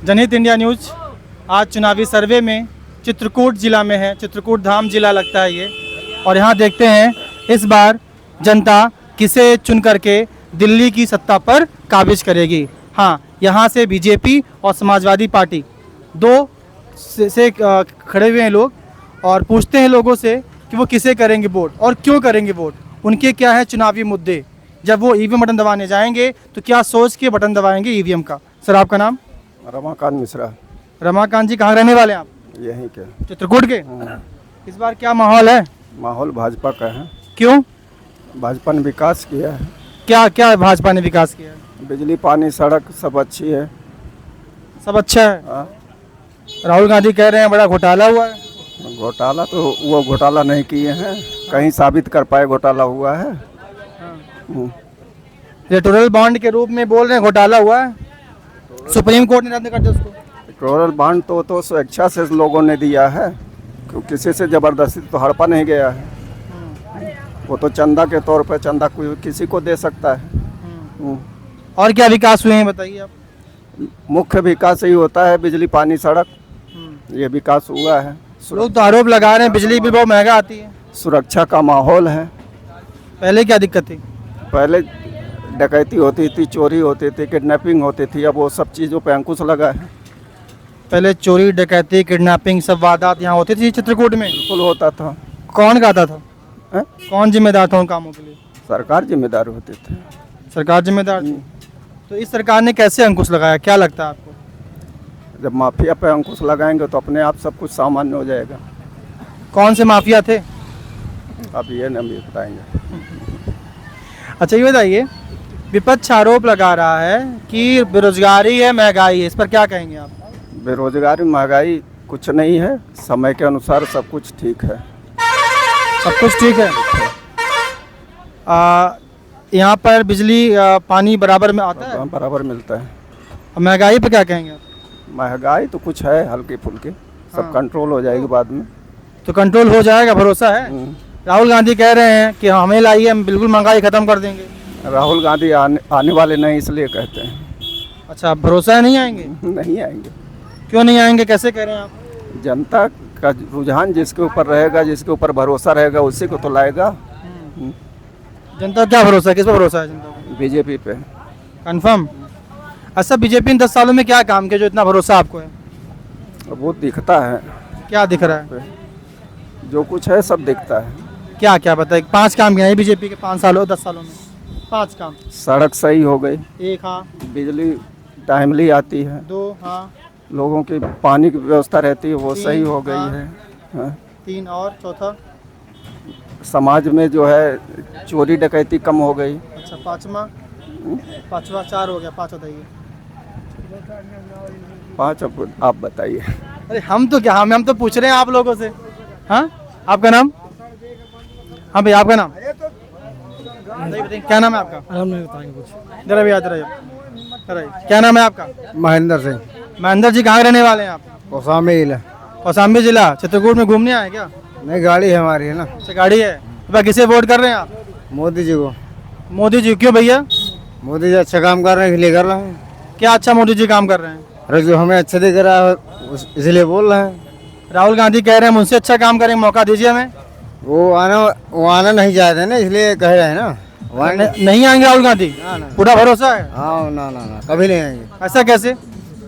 जनहित India news आज चुनावी सर्वे में चित्रकूट जिला में है। चित्रकूट धाम जिला लगता है ये, और यहाँ देखते हैं इस बार जनता किसे चुन करके दिल्ली की सत्ता पर काबिज करेगी। हाँ, यहाँ से बीजेपी और समाजवादी पार्टी दो से खड़े हुए हैं लोग, और पूछते हैं लोगों से कि वो किसे करेंगे वोट और क्यों करेंगे वोट, उनके क्या है चुनावी मुद्दे। जब वो ईवीएम बटन दबाने जाएंगे तो क्या सोच के बटन दबाएंगे ईवीएम का। सर, आपका नाम? रमाकांत मिश्रा। रमाकांत जी, कहाँ रहने वाले हैं आप? यहीं के। चित्रकूट के। इस बार क्या माहौल है? माहौल भाजपा का है। क्यों? भाजपा ने विकास किया है। क्या क्या भाजपा ने विकास किया है? बिजली, पानी, सड़क सब अच्छी है। सब अच्छा है। हाँ। राहुल गांधी कह रहे हैं बड़ा घोटाला हुआ है। घोटाला तो वो घोटाला नहीं किए हैं, कहीं साबित कर पाए घोटाला हुआ है। इलेक्टोरल बॉन्ड के रूप में बोल रहे हैं घोटाला हुआ है, सुप्रीम कोर्ट ने रद्द कर दिया उसको। इलेक्टोरल बॉन्ड तो स्वेच्छा से लोगों ने दिया है, किसी से जबरदस्ती तो हड़पा नहीं गया है। वो तो चंदा के तौर पर, चंदा कोई किसी को दे सकता है। और क्या विकास हुए हैं बताइए आप? मुख्य विकास यही होता है, बिजली, पानी, सड़क, ये विकास हुआ है। लोग तो आरोप लगा रहे हैं बिजली बिल बहुत महंगा आती है। सुरक्षा का माहौल है। पहले क्या दिक्कत थी? पहले डकैती होती थी, चोरी होती थी, किडनैपिंग होती थी, अब वो सब चीज़ों पे अंकुश लगा है। पहले चोरी, डकैती, किडनैपिंग सब वारदात यहाँ होती थी चित्रकूट में? बिल्कुल होता था। कौन करता था? है? कौन जिम्मेदार था उन कामों के लिए? सरकार जिम्मेदार होते थे। सरकार जिम्मेदार थी। तो इस सरकार ने कैसे अंकुश लगाया, क्या लगता है आपको? जब माफिया पे अंकुश लगाएंगे तो अपने आप सब कुछ सामान्य हो जाएगा। कौन से माफिया थे? अब ये नहीं बताएंगे। अच्छा, ये बताइए, विपक्ष आरोप लगा रहा है कि बेरोजगारी है, महंगाई है, इस पर क्या कहेंगे आप? बेरोजगारी, महंगाई कुछ नहीं है, समय के अनुसार सब कुछ ठीक है। सब कुछ ठीक है। यहाँ पर बिजली, पानी बराबर में आता है? बराबर मिलता है। और महंगाई पे क्या कहेंगे आप? महंगाई तो कुछ है हल्की फुल्की, सब कंट्रोल हो जाएगी बाद में। तो कंट्रोल हो जाएगा, भरोसा है? राहुल गांधी कह रहे हैं कि हमें लाइए, हम बिल्कुल महंगाई खत्म कर देंगे। राहुल गांधी आने वाले नहीं, इसलिए कहते हैं। अच्छा, भरोसा है नहीं आएंगे? नहीं आएंगे। क्यों नहीं आएंगे, कैसे कह रहे हैं आप? जनता का रुझान जिसके ऊपर रहेगा, जिसके ऊपर भरोसा रहेगा, उसी को तो लाएगा। जनता क्या भरोसा है, किस पर भरोसा है जनता को? बीजेपी पे। कंफर्म? अच्छा, बीजेपी ने 10 सालों में क्या काम किया जो इतना भरोसा आपको है? वो दिखता है। क्या दिख रहा है? जो कुछ है सब दिखता है। क्या क्या बताइए, 5 काम किए बीजेपी के 5 सालों 10 सालों में? 5 काम। सड़क सही हो गई। 1, हाँ। बिजली टाइमली आती है। 2, हाँ। लोगों की पानी की व्यवस्था रहती है, वो 3, सही हो गई हाँ। है। हाँ। 3 और चौथा? समाज में जो है चोरी डकैती कम हो गई। अच्छा, पाँचवा? 4 हो गया, 5 बताइए। 5 आप बताइए। अरे हम तो क्या, हम तो पूछ रहे हैं आप लोगों से। हाँ, आपका नाम? हाँ भैया, आपका नाम बताइए, क्या नाम है आपका? हम नहीं बताएंगे कुछ। जरा भैया, क्या नाम है आपका? महेंद्र सिंह। महेंद्र जी, कहाँ रहने वाले हैं आप? कौसाम्बी जिला। कौसाम्बी जिला। चित्रकूट में घूमने आए क्या? नहीं, गाड़ी है हमारी, है ना। अच्छा, गाड़ी है। तो भाई किसे वोट कर रहे हैं आप? मोदी जी को। मोदी जी। क्यों भैया? मोदी जी अच्छा काम कर रहे हैं, इसलिए कर रहे हैं। क्या अच्छा मोदी जी काम कर रहे हैं? अरे जो हमें अच्छा दिख रहा है इसलिए बोल रहे हैं। राहुल गांधी कह रहे हैं मुझसे अच्छा काम करेंगे, मौका दीजिए हमें। वो आना नहीं चाहते ना, इसलिए कह रहे हैं ना। नहीं आएंगे राहुल गांधी? पूरा भरोसा है? हाँ, ना ना ना, कभी नहीं आएंगे। ऐसा कैसे?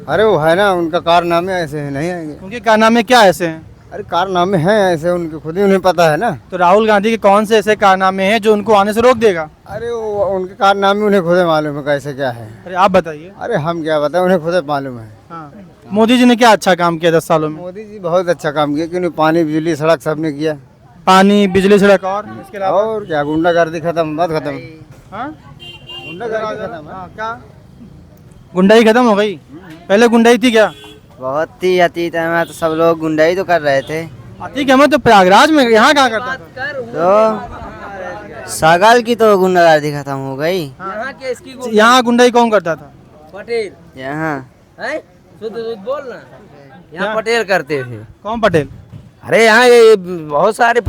अरे वो है ना, उनका कारनामे ऐसे हैं, नहीं आएंगे। उनके कारनामे क्या ऐसे हैं? अरे कारनामे हैं ऐसे, उनके खुद ही उन्हें पता है ना। तो राहुल गांधी के कौन से ऐसे कारनामे हैं जो उनको आने से रोक देगा? अरे वो उनके कारनामे उन्हें खुद मालूम है कैसे क्या है। अरे आप बताइए। अरे हम क्या बताएं, उन्हें खुद मालूम है। हाँ। मोदी जी ने क्या अच्छा काम किया 10 सालों में? मोदी जी बहुत अच्छा काम किया, क्योंकि पानी, बिजली, सड़क सबने किया। पानी, बिजली, सड़क, और इसके अलावा? और क्या, गुंडागर्दी खत्म, बात खत्म। हाँ? गुंडागर्दी खत्म। हाँ, क्या गुंडाई खत्म हो गई? पहले गुंडाई थी क्या? बहुत ही अतीत में तो सब लोग गुंडाई तो कर रहे थे। अतीक अहमद तो प्रयागराज में, यहाँ कहाँ करता था? तो सागल की तो गुंडागर्दी खत्म हो गई। यहाँ गुंडाई कौन करता था? पटेल। यहाँ बोल ना, यहाँ पटेल करते थे। कौन पटेल? अरे यहाँ ये बहुत सारे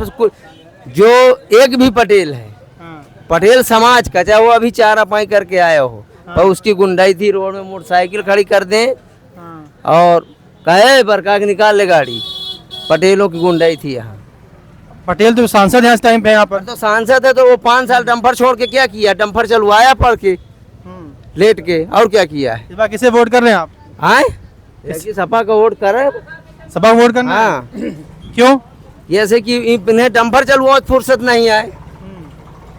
जो एक भी पटेल है, पटेल समाज का, चाहे वो अभी चारा पाई करके आया हो, पर उसकी गुंडाई थी, रोड में मोटरसाइकिल खड़ी कर दें और कहे बरका के निकाल ले गाड़ी। पटेलों की गुंडाई थी यहाँ। पटेल तो सांसद हैं इस टाइम पे यहाँ पर। तो सांसद है तो वो 5 साल डंपर छोड़ के क्या किया? डंपर चलवाया पढ़ के लेट के, और क्या किया है? इस बार किसे वोट कर रहे हैं आप? आए सपा का वोट करे। सपा वोट करना है? हाँ, क्यों? जैसे कि इन्हें डंपर चलवाओ फुर्सत नहीं आए।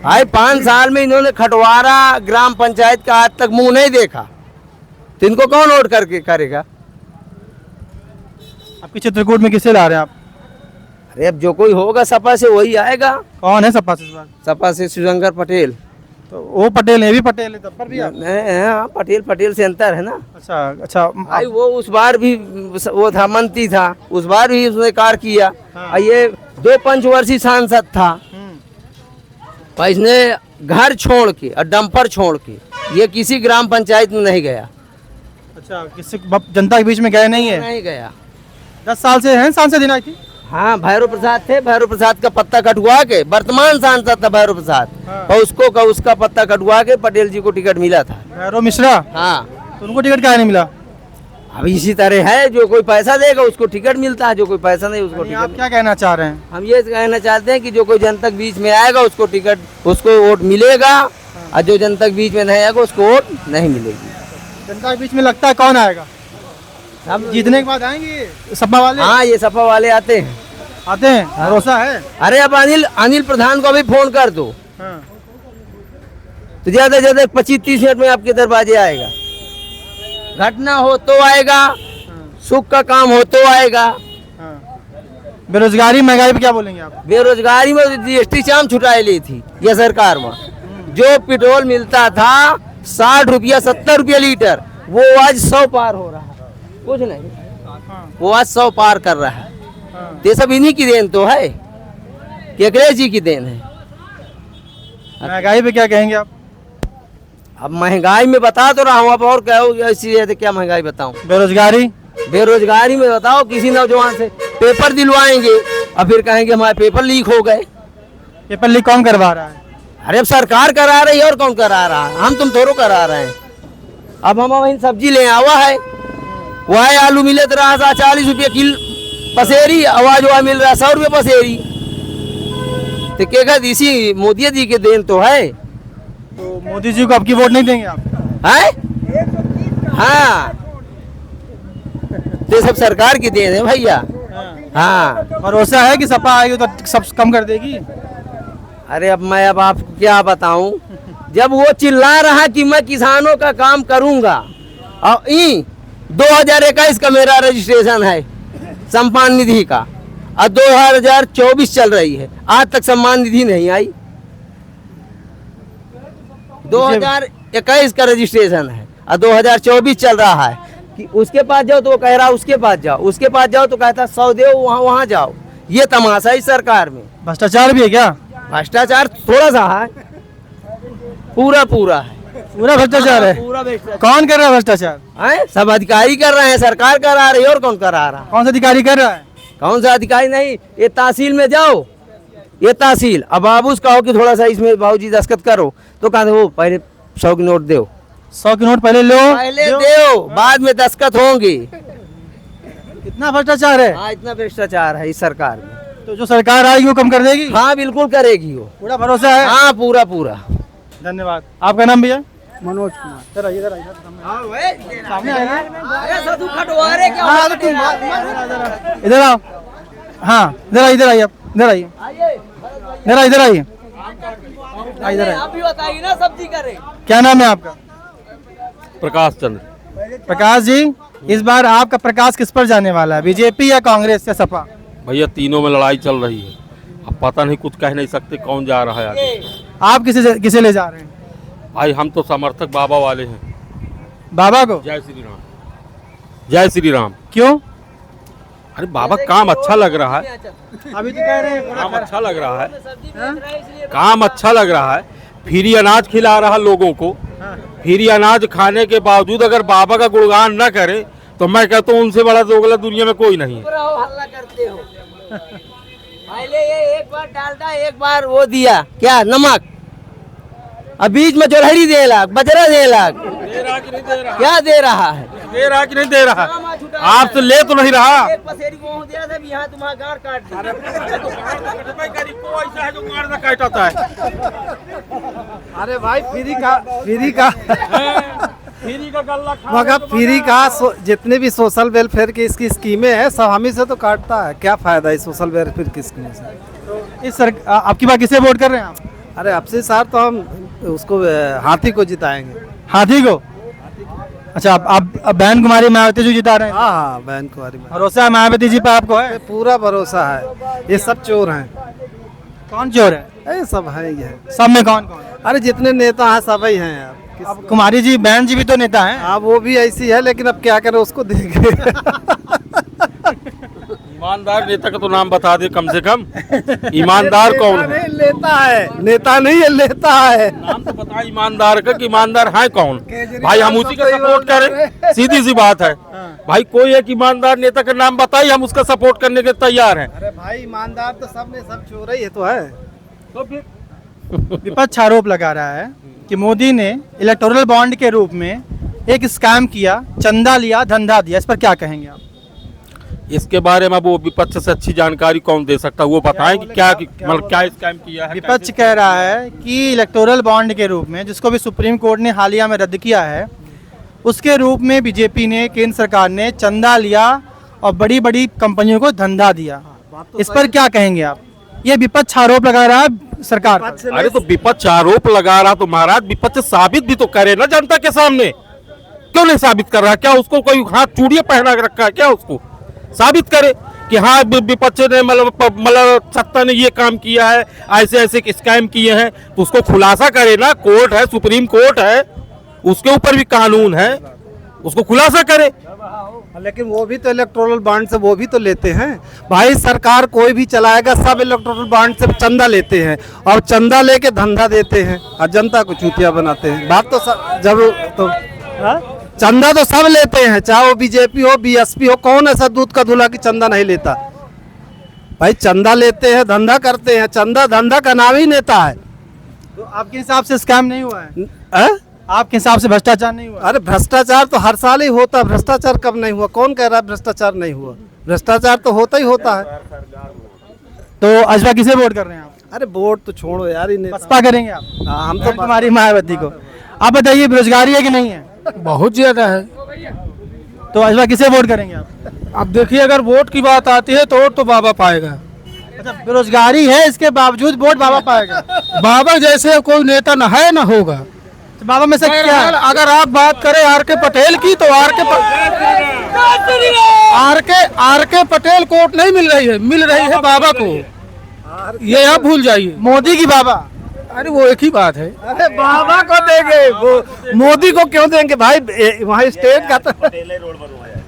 भाई 5 साल में इन्होंने खटवारा ग्राम पंचायत का आज तक मुंह नहीं देखा, तो इनको कौन वोट करके करेगा? आपके चित्रकूट में किसे ला रहे हैं आप? अरे अब जो कोई होगा सपा से वही आएगा। कौन है सपा से इस बार? सपा से शिवशंकर पटेल। तो वो पटेल है, भी पटेल है, तब पर भी आप? हाँ, पटेल से अंतर है ना। अच्छा भाई वो उस बार भी वो था, मंत्री था, उस बार भी उसने कार्य किया। हाँ। ये 2 पंचवर्षीय सांसद था, पर इसने घर छोड़ के और डंपर छोड़ के ये किसी ग्राम पंचायत में नहीं गया। अच्छा, किसी जनता के बीच में गए नहीं है? नहीं गया। 10 साल से हैं सांसद इनायत थी? हाँ, भैरव प्रसाद थे। भैरव प्रसाद का पत्ता कटवा के, वर्तमान सांसद था भैरव प्रसाद। हाँ। और उसका पत्ता कटवा के पटेल जी को टिकट मिला था। भैरव मिश्रा? हाँ, तो उनको टिकट काहे नहीं मिला? अब इसी तरह है, जो कोई पैसा देगा उसको टिकट मिलता है, जो कोई पैसा नहीं उसको यानी टिकट आप क्या कहना चाह रहे हैं? हम ये कहना चाहते हैं कि जो कोई जनता के बीच में आएगा उसको टिकट, उसको वोट मिलेगा, और जो जनता के बीच में नहीं आएगा उसको वोट नहीं मिलेगी। जनता के बीच में लगता है कौन आएगा? अब जीतने के बाद आएंगे सपा वाले? हाँ, ये सपा वाले आते हैं। आते हैं, भरोसा है? अरे अब अनिल प्रधान को भी फोन कर दो हाँ। तो ज्यादा से ज्यादा 25-30 मिनट में आपके दरवाजे आएगा। घटना हो तो आएगा, सुख का काम हो तो आएगा। हाँ। बेरोजगारी महंगाई पे क्या बोलेंगे आप? बेरोजगारी में GST चाम छुटाई ली थी ये सरकार में। जो पेट्रोल मिलता था 60 रुपया 70 रुपया लीटर, वो आज 100 पार हो रहा है। कुछ नहीं, वो आज 100 पार कर रहा है। ये सब इन्हीं की देन तो है, केकरे जी की देन है। महंगाई पे क्या कहेंगे आप? अब महंगाई में बता तो रहा हूँ, अब और क्या ऐसी है तो क्या महंगाई बताऊँ? बेरोजगारी में बताओ, किसी नौजवान से पेपर दिलवाएंगे और फिर कहेंगे हमारे पेपर लीक हो गए। पेपर लीक कौन करवा रहा है? अरे अब सरकार करा रही है, और कौन करा रहा है? हम तुम थोड़ो करा रहे हैं। अब हम वही सब्जी ले आवा है, वह आलू मिले तो रहा था 40 रुपये किलो पसेरी, आवाज वहाँ मिल रहा 100 रुपये पसेरी। तो क्या कहते, इसी मोदी जी के देन तो है। तो मोदी जी को आपकी वोट नहीं देंगे आप? है? हाँ, ये सब सरकार की देन है भैया। हाँ, भरोसा है कि सपा आएगी तो सब कम कर देगी? अरे अब मैं आपको क्या बताऊं, जब वो चिल्ला रहा कि मैं किसानों का काम करूंगा, और 2021 का मेरा रजिस्ट्रेशन है सम्मान निधि का, और 2024 चल रही है, आज तक सम्मान निधि नहीं आई। 2021 का रजिस्ट्रेशन है और 2024 चल रहा है। कि उसके पास जाओ तो वो कह रहा उसके पास जाओ, उसके पास जाओ तो कहता 100 दो, वहाँ जाओ। ये तमाशा इस सरकार में। भ्रष्टाचार भी है क्या? भ्रष्टाचार थोड़ा सा है, पूरा है। पूरा भ्रष्टाचार है? पूरा भ्रष्टाचार। कौन कर रहा है भ्रष्टाचार? हैं? सब अधिकारी कर रहे हैं, सरकार करा रही है, और कौन करा रहा है? कौन सा अधिकारी कर रहा है? कौन सा अधिकारी नहीं, ये तहसील में जाओ, ये तहसील, अब बाबू से कहो कि थोड़ा सा इसमें बाबूजी दस्तखत करो, तो कहते वो पहले 100 की नोट दो, 100 की नोट पहले लो, पहले दो, बाद में दस्तखत होंगे। इतना भ्रष्टाचार है? हाँ, इतना भ्रष्टाचार है इस सरकार में। तो जो सरकार आएगी वो कम कर देगी? हाँ, बिल्कुल करेगी वो, पूरा भरोसा है? हाँ, पूरा। धन्यवाद। आपका नाम भैया? मनोज कुमार। इधर आइए, इधर आइए, सामने आइए ना। इधर आओ। हाँ, इधर आइए, इधर आइए, आप इधर आइए, इधर आइए। आप भी बताइए ना, सब्जी करे। क्या नाम है आपका? प्रकाश चंद्र। प्रकाश जी, इस बार आपका प्रकाश किस पर जाने वाला है, बीजेपी या कांग्रेस या सपा? भैया तीनों में लड़ाई चल रही है, अब पता नहीं, कुछ कह नहीं सकते कौन जा रहा है आगे। आप किसे ले जा रहे हैं? भाई हम तो समर्थक बाबा वाले हैं। बाबा को? जय श्री राम, जय श्री राम। क्यों? अरे बाबा काम अच्छा लग रहा है, अभी तो कह रहे हैं काम अच्छा लग रहा है, काम अच्छा लग रहा है। फ्री अनाज खिला रहा लोगों को, फ्री अनाज खाने के बावजूद अगर बाबा का गुणगान न करे तो मैं कहता हूँ उनसे बड़ा दोगला दुनिया में कोई नहीं है। हल्ला करते हो। पहले ये एक बार डालता, एक बार वो दिया क्या नमक, अब बीच में जोड़हरी दे लाख, बजरा दे लाख, दे रहा कि नहीं दे रहा? क्या दे रहा है? दे रहा कि नहीं दे रहा? आपसे ले तो नहीं रहा। एक पसेरी को दिया था भी यहाँ तुम्हारा गाड़ काट दिया। ऐसा है जो गाड़ ना काटता है। अरे भाई फ्री का फ्री का गल्ला मगर फ्री का जितने भी सोशल वेलफेयर की इसकी स्कीमें हैं सब हम ही से तो काटता है। क्या फायदा है सोशल वेलफेयर की स्कीम से? आपकी बात किसे वोट कर रहे हैं आप? अरे अब से सार तो हम उसको हाथी को जिताएंगे। हाथी को? अच्छा, आप बहन कुमारी मायावती जी जिता रहे हैं? हाँ हाँ बहन कुमारी में भरोसा है मायावती जी पर आपको है? पूरा भरोसा है। ये सब चोर हैं। कौन चोर है? ये सब है ये है। सब में कौन कौन है? अरे जितने नेता हैं सब ही हैं यार। अब कुमारी जी बहन जी भी तो नेता हैं। हाँ वो भी ऐसी है लेकिन अब क्या करें उसको देंगे। ईमानदार नेता का तो नाम बता दे कम से कम। ईमानदार कौन है? लेता है, नेता नहीं है, लेता है। नाम तो बता ईमानदार का कि ईमानदार है कौन? भाई हम उसी का सपोर्ट करें, सीधी सी बात है। भाई कोई एक ईमानदार नेता का नाम बताइए, हम उसका सपोर्ट करने के तैयार हैं। अरे भाई ईमानदार तो सब ने सब चोर ही है तो है। तो फिर विपक्ष आरोप लगा रहा है कि मोदी ने इलेक्टोरल बॉन्ड के रूप में एक स्कैम किया, चंदा लिया, धंधा दिया। इस पर क्या कहेंगे आप? इसके बारे में वो विपक्ष से अच्छी जानकारी कौन दे सकता है? वो बताएं कि क्या मतलब क्या स्कैम किया है। विपक्ष कह रहा है कि इलेक्टोरल बॉन्ड के रूप में, जिसको भी सुप्रीम कोर्ट ने हालिया में रद्द किया है, उसके रूप में बीजेपी ने, केंद्र सरकार ने चंदा लिया और बड़ी बड़ी कंपनियों को धंधा दिया। इस पर क्या कहेंगे आप? ये विपक्ष आरोप लगा रहा है सरकार पर। अरे तो विपक्ष आरोप लगा रहा तो महाराज विपक्ष साबित भी तो करे ना जनता के सामने। क्यों नहीं साबित कर रहा? क्या उसको कोई हाथ चूड़ियां पहना के रखा है क्या? उसको साबित करे कि हाँ विपक्ष ने मतलब सत्ता ने ये काम किया है, ऐसे ऐसे स्कैम किए हैं, तो उसको खुलासा करे ना। कोर्ट है, सुप्रीम कोर्ट है, उसके ऊपर भी कानून है, उसको खुलासा करे। लेकिन वो भी तो इलेक्टोरल बॉन्ड से वो भी तो लेते हैं भाई। सरकार कोई भी चलाएगा सब इलेक्टोरल बॉन्ड से चंदा लेते हैं और चंदा लेके धंधा देते हैं और जनता को चूतिया बनाते हैं। बात तो जब तो चंदा तो सब लेते हैं, चाहे वो बीजेपी हो, बीएसपी हो। कौन ऐसा दूध का धुला कि चंदा नहीं लेता? भाई चंदा लेते हैं, धंधा करते हैं। चंदा धंधा का नाम ही नेता है। तो आपके हिसाब से स्कैम नहीं हुआ है? आपके हिसाब से भ्रष्टाचार नहीं हुआ? अरे भ्रष्टाचार तो हर साल ही होता है। भ्रष्टाचार कब नहीं हुआ? कौन कह रहा है भ्रष्टाचार नहीं हुआ? भ्रष्टाचार तो होता ही होता है। तो अजवा किसे वोट कर रहे हैं आप? अरे वोट तो छोड़ो यार, ही बसपा करेंगे आप? हाँ, हम तो तुम्हारी मायावती को। आप बताइए बेरोजगारी है कि नहीं है? बहुत ज्यादा है। तो अजवा किसे वोट करेंगे आप? अब देखिए अगर वोट की बात आती है तो वोट तो बाबा पाएगा। अच्छा, बेरोजगारी है, इसके बावजूद वोट बाबा पाएगा? बाबा जैसे कोई नेता न है न होगा। तो बाबा में से क्या है? अगर आप बात करें आर के पटेल की तो आर के पटेल को वोट नहीं मिल रही है, मिल रही है बाबा को। ये आप भूल जाइए। मोदी की बाबा? अरे वो एक ही बात है। अरे बाबा को देंगे, वो मोदी को क्यों देंगे भाई? वहाँ स्टेट का तो रोड बनवाया है।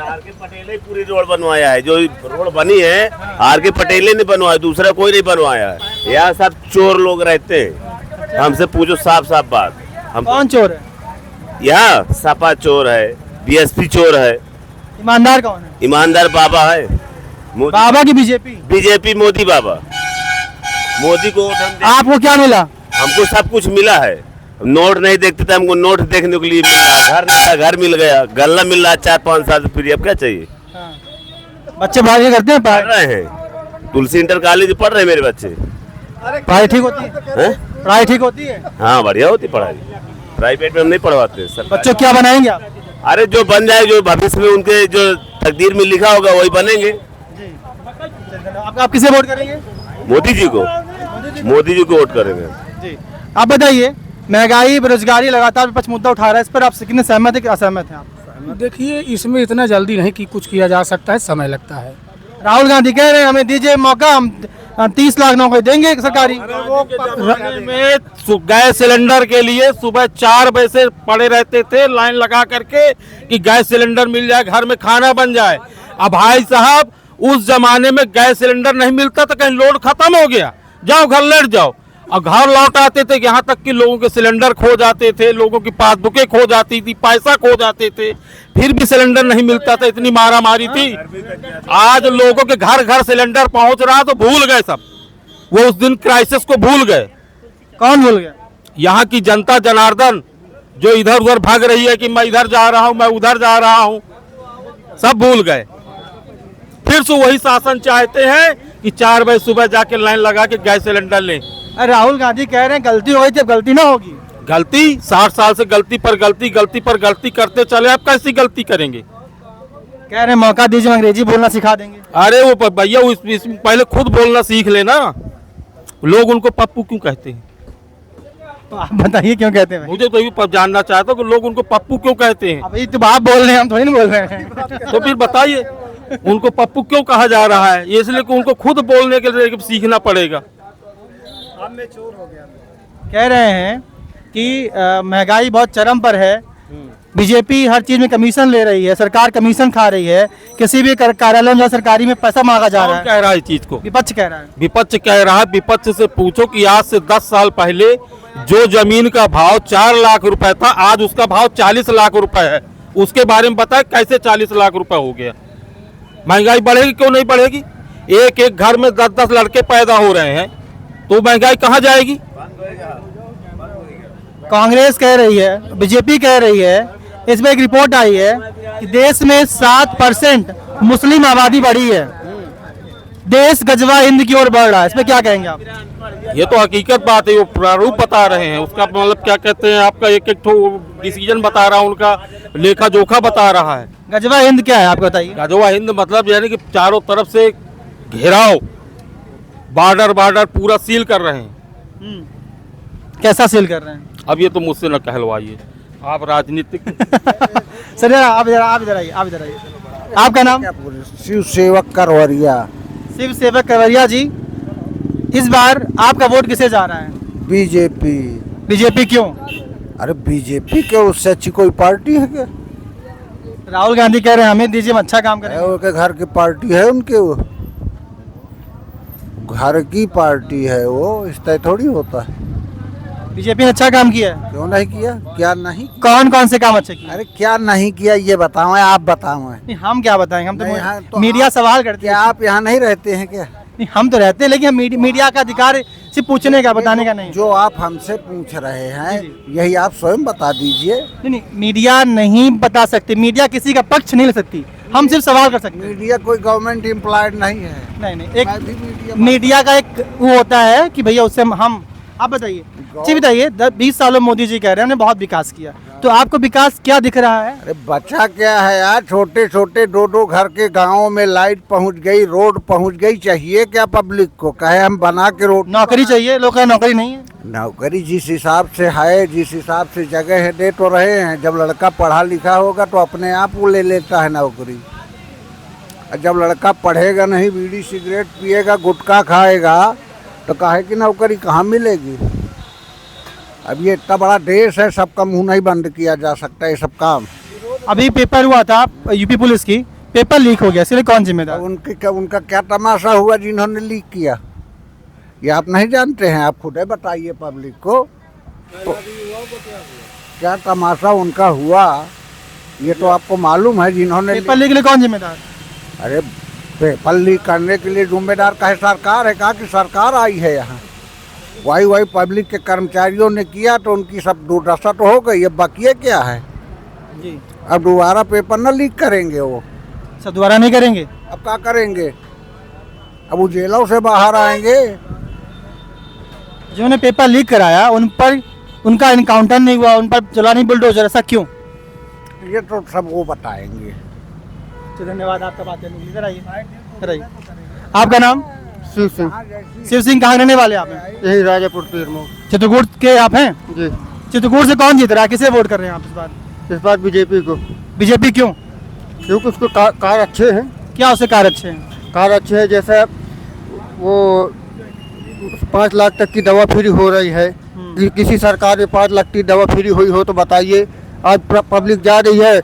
आर के पटेल ने पूरी रोड बनवाया है। जो रोड बनी है आर के पटेल ने बनवाया, दूसरा कोई नहीं बनवाया है। यहाँ सब चोर लोग रहते हैं। हमसे पूछो साफ साफ बात। हम कौन चोर है? यहाँ सपा चोर है, बीएसपी चोर है। ईमानदार कौन है? ईमानदार बाबा है। बाबा की बीजेपी? बीजेपी मोदी बाबा। मोदी को वोट हम देंगे। आपको क्या मिला? हमको सब कुछ मिला है। नोट नहीं देखते थे, हमको नोट देखने के लिए मिला। घर नहीं था, घर मिल गया। गल्ला मिल रहा 4-5 साल से फ्री। अब क्या चाहिए? बच्चे पढ़ाई करते हैं? पढ़ रहे हैं, तुलसी इंटर कॉलेज पढ़ रहे हैं मेरे बच्चे। पढ़ाई ठीक होती है? पढ़ाई ठीक होती है? हाँ बढ़िया होती पढ़ाई। प्राइवेट में हम नहीं पढ़वाते सर। बच्चों क्या बनाएंगे आप? अरे जो बन जाए, जो भविष्य में उनके जो तकदीर में लिखा होगा वही बनेंगे। आप किसे वोट करेंगे? मोदी जी को। मोदी जी को वोट करेंगे जी। आप बताइए, महंगाई, बेरोजगारी लगातार विपक्ष मुद्दा उठा रहा है, इस पर आप कितने सहमत है कि असहमत हैं आप? देखिए इसमें इतना जल्दी नहीं कि कुछ किया जा सकता है, समय लगता है। राहुल गांधी कह रहे हैं हमें दीजिए मौका, हम 30 लाख नौकरी देंगे सरकारी। में गैस सिलेंडर के लिए सुबह 4 बजे से पड़े रहते थे लाइन लगा करके कि गैस सिलेंडर मिल जाए, घर में खाना बन जाए। अब भाई साहब उस जमाने में गैस सिलेंडर नहीं मिलता था, कहीं लोड खत्म हो गया, जाओ घर लेट जाओ। और घर लौट आते थे, यहाँ तक कि लोगों के सिलेंडर खो जाते थे, लोगों की पासबुकें खो जाती थी, पैसा खो जाते थे, फिर भी सिलेंडर नहीं मिलता था। इतनी मारा मारी थी। आज लोगों के घर घर सिलेंडर पहुंच रहा तो भूल गए सब, वो उस दिन क्राइसिस को भूल गए। कौन भूल गया? यहाँ की जनता जनार्दन जो इधर उधर भाग रही है कि मैं इधर जा रहा हूँ, मैं उधर जा रहा हूँ। सब भूल गए। फिर से वही शासन चाहते हैं कि 4 बजे सुबह जाके लाइन लगा के गैस सिलेंडर लें। अरे राहुल गांधी कह रहे हैं गलती हो गई थी, अब गलती ना होगी। गलती 60 साल से गलती पर गलती करते चले, आप कैसी गलती करेंगे? कह रहे हैं मौका दीजिए, अंग्रेजी बोलना सिखा देंगे। अरे वो भैया इसमें पहले खुद बोलना सीख लेना। लोग उनको पप्पू क्यों कहते हैं? तो आप बताइए क्यों कहते हैं भाई? मुझे तो ये जानना चाहता हूँ कि लोग उनको पप्पू क्यों कहते हैं। अभी तो आप बोल रहे हैं, हम थोड़ी ना बोल रहे हैं। तो फिर बताइए उनको पप्पू क्यों कहा जा रहा है? ये इसलिए कि उनको खुद बोलने के लिए सीखना पड़ेगा। कह रहे हैं कि महंगाई बहुत चरम पर है, बीजेपी हर चीज में कमीशन ले रही है, सरकार कमीशन खा रही है, किसी भी कार्यालय में सरकारी में पैसा मांगा जा रहा कौन है। कह रहा है इस चीज को? विपक्ष कह रहा है। विपक्ष कह रहा है। विपक्ष से पूछो कि आज से 10 साल पहले जो जमीन का भाव 4 लाख रुपए था, आज उसका भाव 40 लाख रुपए है। उसके बारे में बताए कैसे 40 लाख रुपए हो गया? महंगाई बढ़ेगी क्यों नहीं बढ़ेगी? एक एक घर में 10-10 लड़के पैदा हो रहे हैं, तो महंगाई कहाँ जाएगी? कांग्रेस कह रही है, बीजेपी कह रही है, इसमें एक रिपोर्ट आई है कि देश में 7% मुस्लिम आबादी बढ़ी है, देश गजवा हिंद की ओर बढ़ रहा है। इसमें क्या कहेंगे आप? ये तो हकीकत बात है, वो प्रारूप बता रहे हैं। उसका मतलब क्या कहते हैं, आपका एक एक डिसीजन बता रहा है, उनका लेखा जोखा बता रहा है। गजवा हिंद क्या है आप बताइए? गजवा हिंद मतलब यानी कि चारों तरफ से घेराव, बॉर्डर पूरा सील कर रहे हैं। कैसा सील कर रहे हैं? अब ये तो मुझसे न कहलवाइए, आप राजनीतिक सर आप इधर आइए। आपका नाम? शिव सेवक करवरिया। शिव सेवक करवरिया जी, इस बार आपका वोट किसे जा रहा है? बीजेपी। बीजेपी क्यों? अरे बीजेपी के उससे अच्छी कोई पार्टी है क्या? राहुल गांधी कह रहे हैं हमें दीजिए, हम अच्छा काम करें। उनके घर की पार्टी है, उनके वो घर की पार्टी है, वो इस तरह थोड़ी होता है। बीजेपी ने अच्छा काम किया है। क्यों नहीं किया? क्या नहीं? कौन कौन से काम अच्छे किए? अरे क्या नहीं किया ये बताओ, आप बताओ। नहीं, हम क्या बताएंगे, हम नहीं, हाँ, तो तो मीडिया सवाल करते क्या हैं। आप यहाँ नहीं रहते हैं क्या? नहीं, हम तो रहते हैं, लेकिन हम मीडिया का अधिकार सिर्फ पूछने का, बताने का नहीं। जो आप हमसे पूछ रहे हैं यही आप स्वयं बता दीजिए। नहीं, मीडिया नहीं बता सकती, मीडिया किसी का पक्ष नहीं ले सकती, हम सिर्फ सवाल कर सकते हैं। मीडिया कोई गवर्नमेंट एम्प्लॉयड नहीं है। नहीं, मैं भी एक मीडिया का एक वो होता है कि भैया उससे हम आप बताइए जी, बताइए 20 सालों में मोदी जी कह रहे हैं हमने बहुत विकास किया, तो आपको विकास क्या दिख रहा है? अरे बचा क्या है यार, छोटे छोटे 2-2 घर के गांवों में लाइट पहुंच गई, रोड पहुंच गई। चाहिए क्या पब्लिक को? कहे हम बना के रोड। नौकरी चाहिए, लोग कहे नौकरी नहीं है। नौकरी जिस हिसाब से है, जिस हिसाब से जगह है, दे तो रहे हैं। जब लड़का पढ़ा लिखा होगा तो अपने आप वो ले लेता है नौकरी। और जब लड़का पढ़ेगा नहीं, बीड़ी सिगरेट पिएगा, गुटखा खाएगा, तो काहे की नौकरी कहाँ मिलेगी? अब ये इतना बड़ा देश है, सबका मुंह नहीं बंद किया जा सकता ये सब काम। अभी पेपर हुआ था यूपी पुलिस की, पेपर लीक हो गया, इसलिए कौन जिम्मेदार? उनका क्या तमाशा हुआ जिन्होंने लीक किया? ये आप नहीं जानते हैं? आप खुद ही बताइए पब्लिक को तो क्या तमाशा उनका हुआ, ये तो आपको मालूम है जिन्होंने पेपर लीक के लिए कौन जिम्मेदार? अरे पेपर लीक करने के लिए जिम्मेदार काहे सरकार है? कहा कि सरकार आई है यहाँ, वही पब्लिक के कर्मचारियों ने किया, तो उनकी सब दुर्दशा तो हो गई। अब बाकी क्या है जी, अब दोबारा पेपर न लीक करेंगे वो? सब दोबारा नहीं करेंगे। अब क्या करेंगे? अब वो जेलों से बाहर आएंगे। जिन्होंने पेपर लीक कराया उन पर उनका इनकाउंटर नहीं हुआ, उन पर चला नहीं बुलडोजर, ऐसा क्यों? ये तो सब वो बताएंगे। तो धन्यवाद आपका बात करने के लिए। इधर आइए। आपका नाम? शिव सिंह। शिव सिंह, कहाँ रहने वाले आप हैं? यही राजापुर तीरमो। चित्रकूट के आप हैं? जी। चित्रकूट से कौन जीत रहा है, किसे वोट कर रहे हैं आप इस बार? इस बार बीजेपी को। बीजेपी क्यों? क्योंकि उसको कार अच्छे हैं। क्या उससे कार्य अच्छे हैं? कार अच्छे हैं, जैसे वो 5 लाख तक की दवा फ्री हो रही है। किसी सरकार में 5 लाख की दवा फ्री हुई हो तो बताइए। आज पब्लिक जा रही है,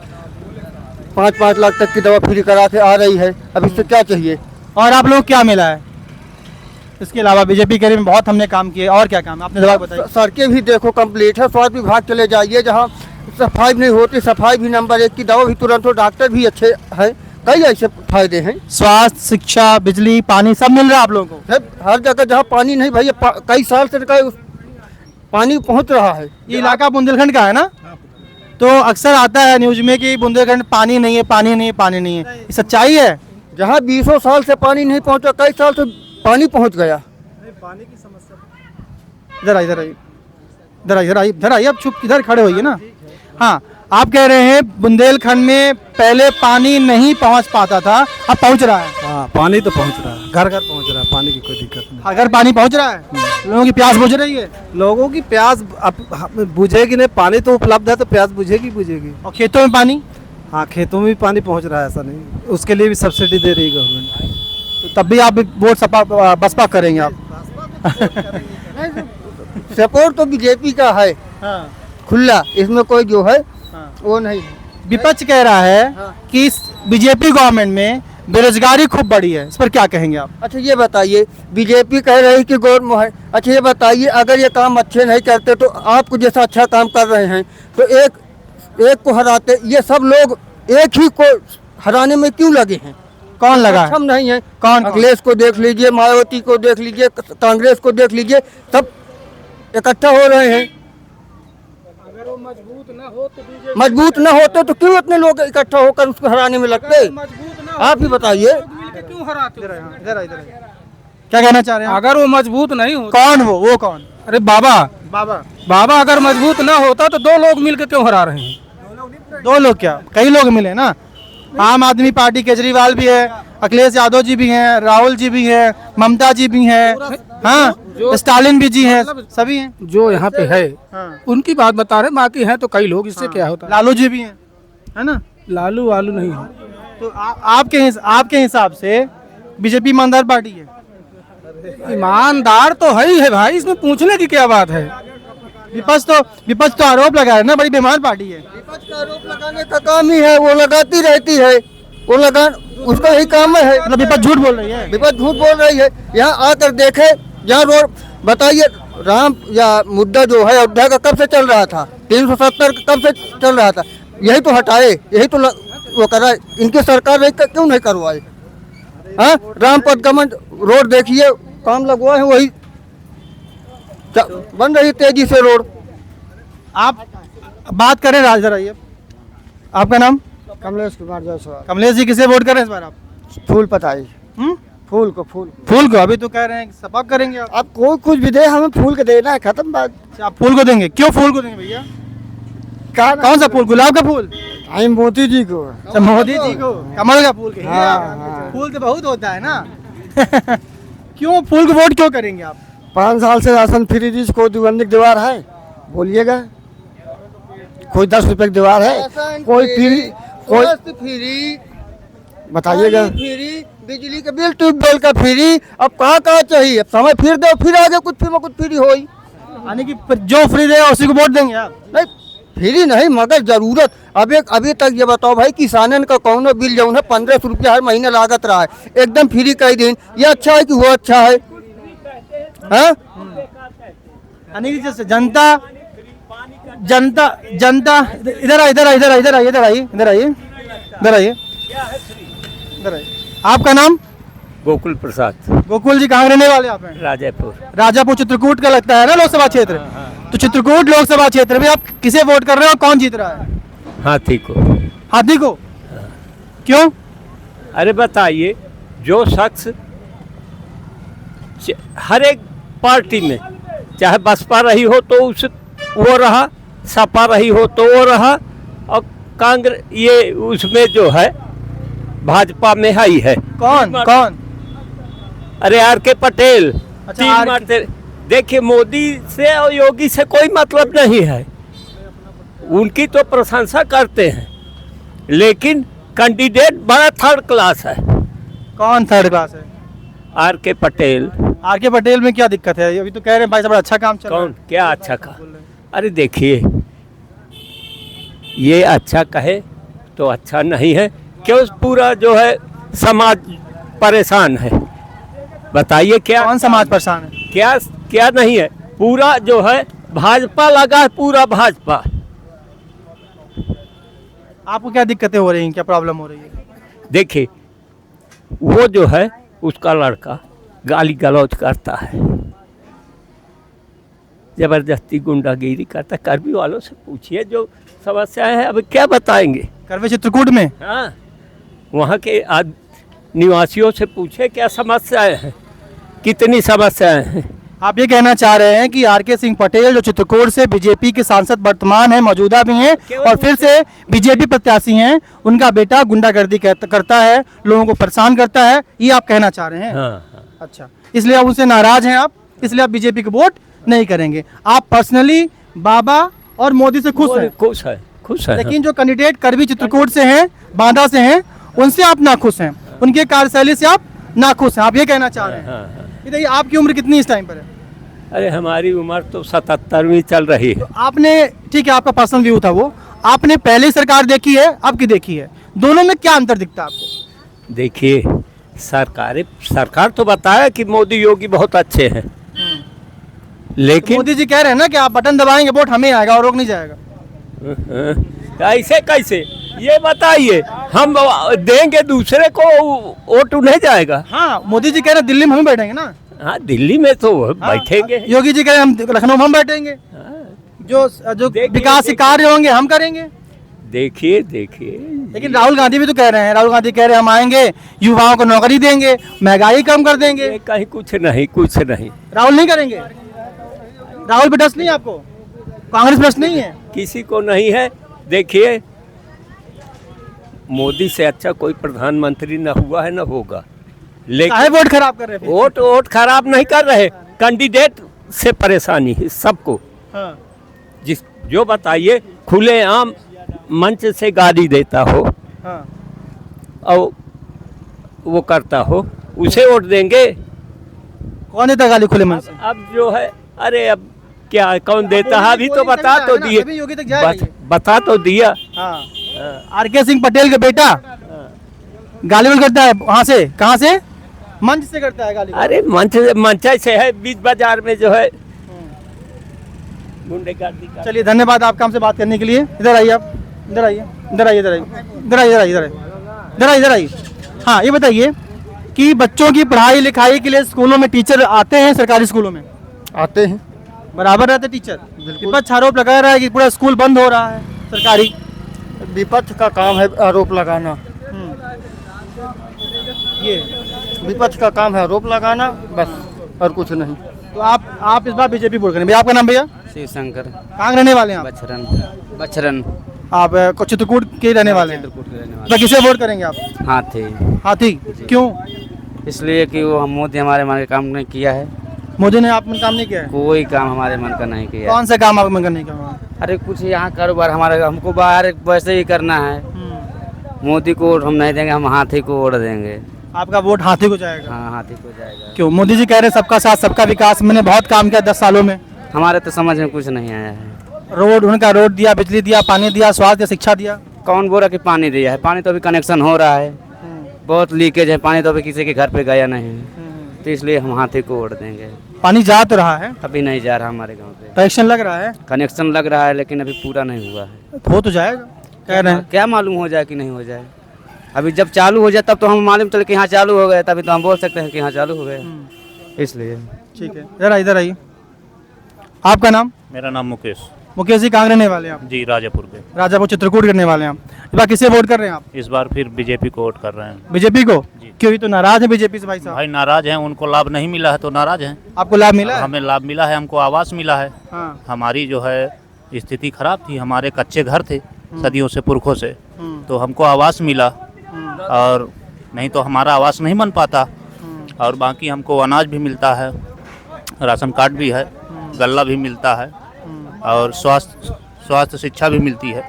5-5 लाख तक की दवा फ्री करा के आ रही है। अब इससे क्या चाहिए? और आप लोग क्या मिला है इसके अलावा? बीजेपी के में बहुत हमने काम किए, और क्या काम है आपने जवाब बताइए। सड़कें भी देखो कंप्लीट है। स्वास्थ्य विभाग चले जाइए, जहाँ सफाई नहीं होती, सफाई भी नंबर 1 की, दवा भी तुरंत हो, डॉक्टर भी अच्छे हैं, कई ऐसे फायदे हैं। स्वास्थ्य, शिक्षा, बिजली, पानी सब मिल रहा है आप लोगों को? हर जगह जहाँ पानी नहीं भैया, कई साल से पानी पहुँच रहा है। ये इलाका बुंदेलखंड का है ना? तो अक्सर आता है न्यूज में कि बुंदेलखंड पानी नहीं है, पानी नहीं है, पानी नहीं है, ये सच्चाई है? जहाँ 20 साल से पानी नहीं पहुँचा, कई साल से पानी पहुँच गया। इधर आइए, इधर आइए, इधर आइए, इधर आइए, इधर आइए, आप चुप इधर खड़े होइए ना। हाँ, आप कह रहे हैं बुंदेलखंड में पहले पानी नहीं पहुंच पाता था, अब पहुंच रहा है। हाँ, पानी तो पहुंच रहा है, घर घर पहुंच रहा है, पानी की कोई दिक्कत नहीं। अगर पानी पहुंच रहा है, लोगों की प्यास बुझ रही है। लोगों की प्यास अब बुझेगी नहीं, पानी तो उपलब्ध है तो प्यास बुझेगी बुझेगी। और खेतों में पानी, हाँ, खेतों में भी पानी पहुंच रहा है, ऐसा नहीं, उसके लिए भी सब्सिडी दे रही है गवर्नमेंट। तो तब भी आप वोट सपा बसपा करेंगे आप? सपोर्ट तो बीजेपी का है हाँ। खुला, इसमें कोई जो है वो नहीं है। विपक्ष कह रहा है कि इस बीजेपी गवर्नमेंट में बेरोजगारी खूब बढ़ी है, इस पर क्या कहेंगे आप? अच्छा ये बताइए, बीजेपी कह रही है कि गौर है, अच्छा ये बताइए अगर ये काम अच्छे नहीं करते तो आपको जैसा अच्छा काम कर रहे हैं तो एक को हराते, ये सब लोग एक ही को हराने में क्यों लगे हैं? कौन लगा है? सक्षम नहीं है। कौन? अखिलेश को देख लीजिए, मायावती को देख लीजिए, कांग्रेस को देख लीजिए, सब इकट्ठा हो रहे हैं। अगर वो मजबूत न हो तो बीजेपी मजबूत न होते तो क्यों इतने लोग इकट्ठा होकर उसको हराने में लगते? मजबूत न आप ही बताइए। मिलकर क्यों हराते? इधर क्या कहना चाह रहे हैं? अगर वो मजबूत नहीं हो, कौन वो कौन? अरे बाबा बाबा। बाबा अगर मजबूत न होता तो 2 लोग मिलकर क्यों हरा रहे हैं? 2 लोग क्या, कई लोग मिले ना। आम आदमी पार्टी केजरीवाल भी है, अखिलेश यादव जी भी हैं, राहुल जी भी हैं, ममता जी भी हैं, हाँ, स्टालिन भी जी हैं, सभी हैं। जो यहाँ पे है हाँ। उनकी बात बता रहे, बाकी हैं तो कई लोग, इससे क्या होता है? लालू जी भी हैं, है ना? लालू वालू नहीं है। तो आपके हिसाब से बीजेपी ईमानदार पार्टी है? ईमानदार तो है ही है भाई, इसमें पूछने की क्या बात है? विपक्ष तो आरोप लगा है ना, बड़ी बेईमान पार्टी है। विपक्ष का आरोप लगाने का काम ही है, वो लगाती रहती है, वो लगा उसका यही काम है। मतलब विपक्ष झूठ बोल रही है? विपक्ष झूठ बोल रही है। यहाँ आकर देखे, जहाँ रोड बताइए, राम या मुद्दा जो है अयोध्या का कब से चल रहा था? 370 कब से चल रहा था? यही तो हटाए, यही तो वो कराए, इनकी सरकार रही क्यों नहीं करवाए? हाँ, राम पदगमन रोड देखिए, काम लगवा है, वही बन रही तेजी से रोड। आप बात करें राजधर, आइए, आपका नाम? कमलेश कुमार जायसवाल। कमलेश जी, किसे वोट करें इस बार आप? फूल पताई, हम्म? फूल को। फूल को? अभी तो कह रहे हैं कि सपा करेंगे आप। अब कोई कुछ भी दे, हमें फूल के देना है, खत्म बात। अच्छा, आप फूल को देंगे? क्यों फूल को देंगे भैया? कौन सा फूल? गुलाब का फूल? मोदी जी को। अच्छा, मोदी जी को। कमल का फूल? हाँ। फूल तो बहुत होता है ना। क्यों फूल को वोट क्यों करेंगे आप? 5 साल से राशन फ्री दी, कोई दुकान दीवार है बोलिएगा? कोई 10 रुपए की दीवार है? कोई फ्री, कोई फ्री बताइएगा? फ्री, बिजली का बिल, ट्यूबवेल का फ्री, अब कहाँ चाहिए? अब समय फिर दो, फिर आगे कुछ फ्री हो। यानी कि जो फ्री दे उसी को वोट देंगे आप? नहीं, फ्री नहीं, मगर जरूरत। अभी तक ये बताओ भाई, किसानन का कौन बिल जो है 1500 रुपया हर महीने लागत रहा है, एकदम फ्री कई दिन, ये अच्छा है कि वो अच्छा है? हाँ? यानी कि जैसे जनता इधर आइए। आपका नाम? गोकुल प्रसाद, गोकुल जी, कहाँ रहने वाले आप हैं? राजापुर। राजापुर चित्रकूट का लगता है ना लोकसभा क्षेत्र? तो चित्रकूट लोकसभा क्षेत्र में आप किसे वोट कर रहे हो, कौन जीत रहा है? हाथी को। हाथी को? क्यों? अरे बताइए, जो शख्स हर एक पार्टी में, चाहे बसपा रही हो तो वो रहा, सपा रही हो तो वो रहा, और कांग्रेस ये उसमें जो है भाजपा में ही है। कौन? अरे R.K. पटेल। अच्छा, 3 मारते। देखिए, मोदी से और योगी से कोई मतलब नहीं है, उनकी तो प्रशंसा करते हैं, लेकिन कैंडिडेट बड़ा 3rd क्लास है। कौन 3rd क्लास है? R.K. पटेल। R.K. पटेल में क्या दिक्कत है? अभी तो कह रहे हैं भाई साहब अच्छा काम चल रहा है। कौन? क्या अच्छा कहा? अरे देखिए, ये अच्छा कहे तो अच्छा नहीं है, क्यों? पूरा जो है समाज परेशान है। बताइए क्या? कौन समाज परेशान है? क्या नहीं है? पूरा जो है भाजपा लगा है, पूरा भाजपा। आपको क्या दिक्कतें हो रही हैं, क्या प्रॉब्लम हो रही है? देखिए, वो जो है उसका लड़का गाली गलौज करता है, जबरदस्ती गुंडागिरी करता है। कर्मी वालों से पूछिए, जो समस्याएं हैं, अब क्या बताएंगे। करवे चित्रकूट में हाँ, वहाँ के निवासियों से पूछे क्या समस्याएं हैं, कितनी समस्याएं हैं। आप ये कहना चाह रहे हैं कि आर के सिंह पटेल जो चित्रकूट से बीजेपी के सांसद वर्तमान हैं, मौजूदा भी हैं और फिर से बीजेपी प्रत्याशी हैं, उनका बेटा गुंडागर्दी करता है, लोगों को परेशान करता है, ये आप कहना चाह रहे हैं। हाँ। अच्छा, इसलिए आप उनसे नाराज हैं, आप इसलिए आप बीजेपी को वोट नहीं करेंगे। आप पर्सनली बाबा और मोदी से खुश हैं? खुश है। लेकिन जो कैंडिडेट करवी चित्रकूट से हैं, बांदा से हैं, उनसे आप नाखुश हैं, उनके कार्यशैली से आप नाखुश हैं, आप ये कहना चाह रहे हैं। हाँ। देखिए, आपकी उम्र कितनी इस टाइम पर है? अरे हमारी उम्र तो 77वीं चल रही है। आपने, ठीक है, आपका पर्सनल व्यू था वो, आपने पहले सरकार देखी है, अब की देखी है, दोनों में क्या अंतर दिखता है आपको? देखिए, सरकार तो बताया कि मोदी योगी बहुत अच्छे हैं, लेकिन मोदी जी कह रहे हैं ना कि आप बटन दबाएंगे वोट हमें आएगा और रोक नहीं जाएगा। ऐसे कैसे, ये बताइए, हम देंगे दूसरे को, वोट नहीं जाएगा। हाँ, मोदी जी कह रहे हैं दिल्ली में हम बैठेंगे ना। हाँ, दिल्ली में तो बैठेंगे। योगी जी कह रहे हैं हम लखनऊ में हम बैठेंगे, जो विकास के कार्य होंगे हम करेंगे। देखिए लेकिन राहुल गांधी भी तो कह रहे हैं, राहुल गांधी कह रहे हैं हम आएंगे, युवाओं को नौकरी देंगे, महंगाई कम कर देंगे। कहीं कुछ नहीं। राहुल नहीं करेंगे? राहुल पे डस्ट नहीं है आपको? कांग्रेस पे डस्ट नहीं है? किसी को नहीं है। देखिए, मोदी से अच्छा कोई प्रधानमंत्री न हुआ है न होगा, लेकिन वोट खराब कर रहे हैं। वोट खराब नहीं कर रहे, कैंडिडेट से परेशानी है सबको। हाँ। जो बताइए, खुलेआम मंच से गाली देता हो, हाँ। और वो करता हो, उसे वोट देंगे। कौन देता गाली खुले मन से? अब जो है, अरे अब क्या कौन देता है, अभी तो बता तो दिए, योगी तक जाएगा। बता तो दिया। आर के सिंह पटेल का बेटा गाली करता है, वहाँ से, कहाँ से? मंच से करता है गाली। अरे मंच से है, बीच बाजार में जो है गुंडेगर्दी का। चलिए, धन्यवाद आपका हमसे बात करने के लिए। इधर आइए आप, इधर आइए। हाँ, ये बताइए कि बच्चों की पढ़ाई लिखाई के लिए स्कूलों में टीचर आते हैं? सरकारी स्कूलों में आते हैं, बराबर रहते टीचर? विपक्ष आरोप लगा रहा है कि पूरा स्कूल बंद हो रहा है सरकारी। विपक्ष का काम है आरोप लगाना, ये विपक्ष का काम है आरोप लगाना, बस और कुछ नहीं। तो आप इस बार बीजेपी वोट करेंगे। भैया, आपका नाम? भैया शिवशंकर। कहाँ रहने वाले हैं आप? बचरन। आप चित्रकूट के रहने वाले हैं? तो किसे वोट करेंगे आप? हाथी। क्यों? इसलिए कि वो मोदी हमारे मन का काम नहीं किया है। मोदी ने आप मन काम नहीं किया है? कोई काम हमारे मन का नहीं किया। कौन सा काम आप मन का नहीं किया? अरे कुछ यहाँ कारोबार हमारे, हमको बाहर वैसे ही करना है। मोदी को वोट हम नहीं देंगे, हम हाथी को वोट देंगे। आपका वोट हाथी को जाएगा? हाँ, हाथी को जाएगा। क्यों? मोदी जी कह रहे हैं सबका साथ सबका विकास, मैंने बहुत काम किया 10 सालों में। हमारे तो समझ में कुछ नहीं आया है। रोड, उनका रोड दिया, बिजली दिया, पानी दिया, स्वास्थ्य शिक्षा दिया। कौन बोला कि पानी दिया है? पानी तो अभी कनेक्शन हो रहा है, बहुत लीकेज है, पानी तो अभी किसी के घर पे गया नहीं, तो इसलिए हम हाथी को वोट देंगे। पानी जा तो रहा है? अभी नहीं जा रहा हमारे गांव पे। कनेक्शन लग रहा है? कनेक्शन लग रहा है, लेकिन अभी पूरा नहीं हुआ है। हो तो जाएगा कह रहे हैं। क्या मालूम हो जाए कि नहीं हो जाए। अभी जब चालू हो जाए तब तो हम मालूम चले कि यहाँ चालू हो गए, तभी तो हम बोल सकते हैं कि यहाँ चालू हो गए। इसलिए ठीक है, इधर आइए। आपका नाम? मेरा नाम मुकेश। मुकेश जी, कहाँ रहने वाले हैं आप? जी, राजापुर के। राजापुर चित्रकूट करने वाले हैं आप। इस बार किसे वोट कर रहे हैं आप? इस बार फिर बीजेपी को वोट कर रहे हैं। बीजेपी को? क्यों? तो नाराज है बीजेपी से भाई साहब। भाई नाराज हैं, उनको लाभ नहीं मिला है तो नाराज हैं। आपको लाभ मिला है? हमें लाभ मिला है, हमको आवास मिला है। हाँ। हमारी जो है स्थिति खराब थी, हमारे कच्चे घर थे सदियों से, पुरखों से, तो हमको आवास मिला, और नहीं तो हमारा आवास नहीं बन पाता। और बाकी हमको अनाज भी मिलता है, राशन कार्ड भी है, गल्ला भी मिलता है, और स्वास्थ्य शिक्षा भी मिलती है।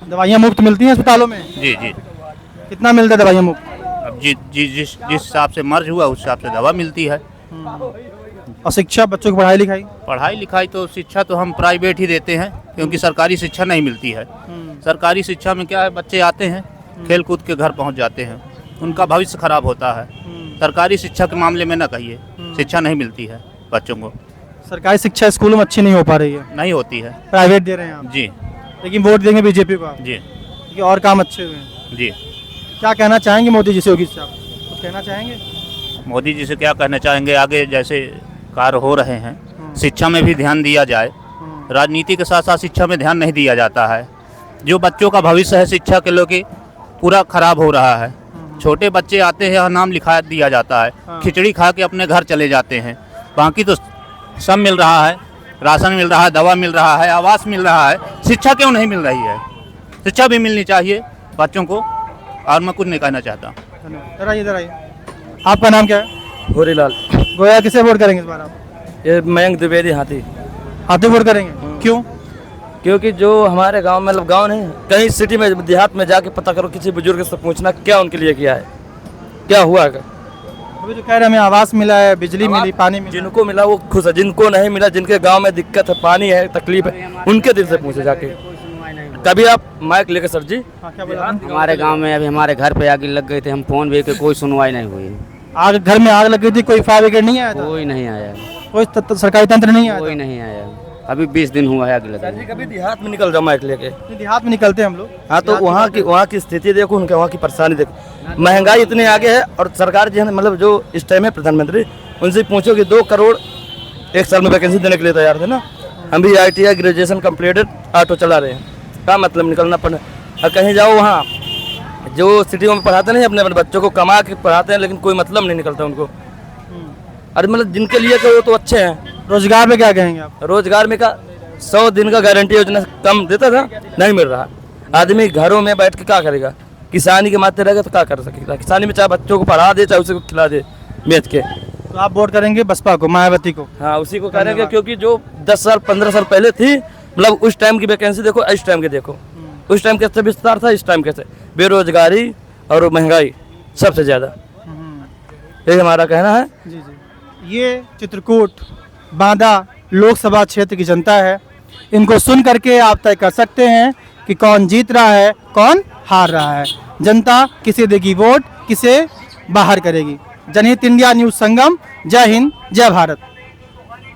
दवाइयाँ मुफ्त मिलती हैं अस्पतालों में? जी। कितना मिलता है दवाइयाँ मुफ्त? अब जिस हिसाब से मर्ज हुआ उस हिसाब से दवा मिलती है। और शिक्षा, बच्चों की पढ़ाई लिखाई तो शिक्षा तो हम प्राइवेट ही देते हैं, क्योंकि सरकारी शिक्षा नहीं मिलती है। सरकारी शिक्षा में क्या है, बच्चे आते हैं, खेल कूद के घर पहुंच जाते हैं, उनका भविष्य खराब होता है। सरकारी शिक्षा के मामले में ना कहिए, शिक्षा नहीं मिलती है बच्चों को। सरकारी शिक्षा स्कूलों में अच्छी नहीं हो पा रही है? नहीं होती है, प्राइवेट दे रहे हैं आप? जी। लेकिन वोट देंगे बीजेपी को आप? जी। क्योंकि और काम अच्छे हुए हैं? जी। क्या कहना चाहेंगे मोदी जी से? योगी साहब कुछ कहना चाहेंगे? मोदी जी से क्या कहना चाहेंगे, आगे जैसे कार्य हो रहे हैं, शिक्षा में भी ध्यान दिया जाए। राजनीति के साथ साथ शिक्षा में ध्यान नहीं दिया जाता है। जो बच्चों का भविष्य है शिक्षा के लेके पूरा खराब हो रहा है। छोटे बच्चे आते हैं, नाम लिखा दिया जाता है, खिचड़ी खा के अपने घर चले जाते हैं। बाकी तो सब मिल रहा है, राशन मिल रहा है, दवा मिल रहा है, आवास मिल रहा है, शिक्षा क्यों नहीं मिल रही है? शिक्षा भी मिलनी चाहिए बच्चों को, और मैं कुछ नहीं कहना चाहता। इधर आइए। आपका नाम क्या है? गोरीलाल। गोया किसे वोट करेंगे इस बार आप? ये मयंक द्विवेदी हाथी। हाथी वोट करेंगे, क्यों? क्योंकि जो हमारे गांव मतलब गांव नहीं, कहीं सिटी में देहात में जाके पता करो, किसी बुजुर्ग से पूछना क्या उनके लिए किया है, क्या हुआ है। अभी जो कह रहे हैं हमें आवास मिला है, बिजली मिली, पानी मिला। जिनको मिला वो खुश है, जिनको नहीं मिला, जिनके गांव में दिक्कत है, पानी है, तकलीफ है, उनके दिल से पूछे जाके। कभी आप माइक लेके सर जी। क्या बोला? हमारे गांव में अभी हमारे घर पे आग लग गई थी, हम फोन भी के कोई सुनवाई नहीं हुई। आग घर में आग लग गई थी, कोई फायर ब्रिगेड नहीं आया था? कोई नहीं आया, कोई सरकारी तंत्र नहीं आया? कोई नहीं आया। अभी 20 दिन हुआ है आग लगी। सर जी कभी देहात में निकल जाओ माइक लेके। देहात में निकलते हैं हम लोग। हाँ तो वहाँ की स्थिति देखो, उनके वहाँ की परेशानी देखो, महंगाई इतनी आगे है। और सरकार जो है मतलब जो इस टाइम है प्रधानमंत्री, उनसे पूछो कि 2 करोड़ एक साल में वैकेंसी देने के लिए तैयार थे ना। हम भी ITI ग्रेजुएशन कम्प्लीटेड ऑटो चला रहे हैं, क्या मतलब निकलना पड़े। और कहीं जाओ वहाँ जो सिटियों में पढ़ाते नहीं, अपने बच्चों को कमा के पढ़ाते हैं, लेकिन कोई मतलब नहीं निकलता उनको। अरे मतलब जिनके लिए तो वो तो अच्छे हैं। रोजगार में क्या कहेंगे आप? रोजगार में का 100 दिन का गारंटी योजना कम देता था, नहीं मिल रहा। आदमी घरों में बैठ के क्या करेगा? किसानी के माते रहेगा तो क्या कर सकेगा? किसानी में चाहे बच्चों को पढ़ा दे, चाहे उसे को खिला दे बेच के। तो आप वोट करेंगे बसपा को, मायावती को? हाँ उसी को करेंगे, क्योंकि जो 10 साल 15 साल पहले थी, मतलब उस टाइम की वैकेंसी देखो, इस टाइम के देखो। उस टाइम कैसे विस्तार था, इस टाइम कैसे बेरोजगारी और महंगाई सबसे ज़्यादा। यही हमारा कहना है। जी जी। ये चित्रकूट बांदा लोकसभा क्षेत्र की जनता है। इनको सुन करके आप तय कर सकते हैं कि कौन जीत रहा है, कौन हार रहा है। जनता किसे देगी वोट, किसे बाहर करेगी। जनहित इंडिया न्यूज़ संगम। जय हिंद, जय भारत।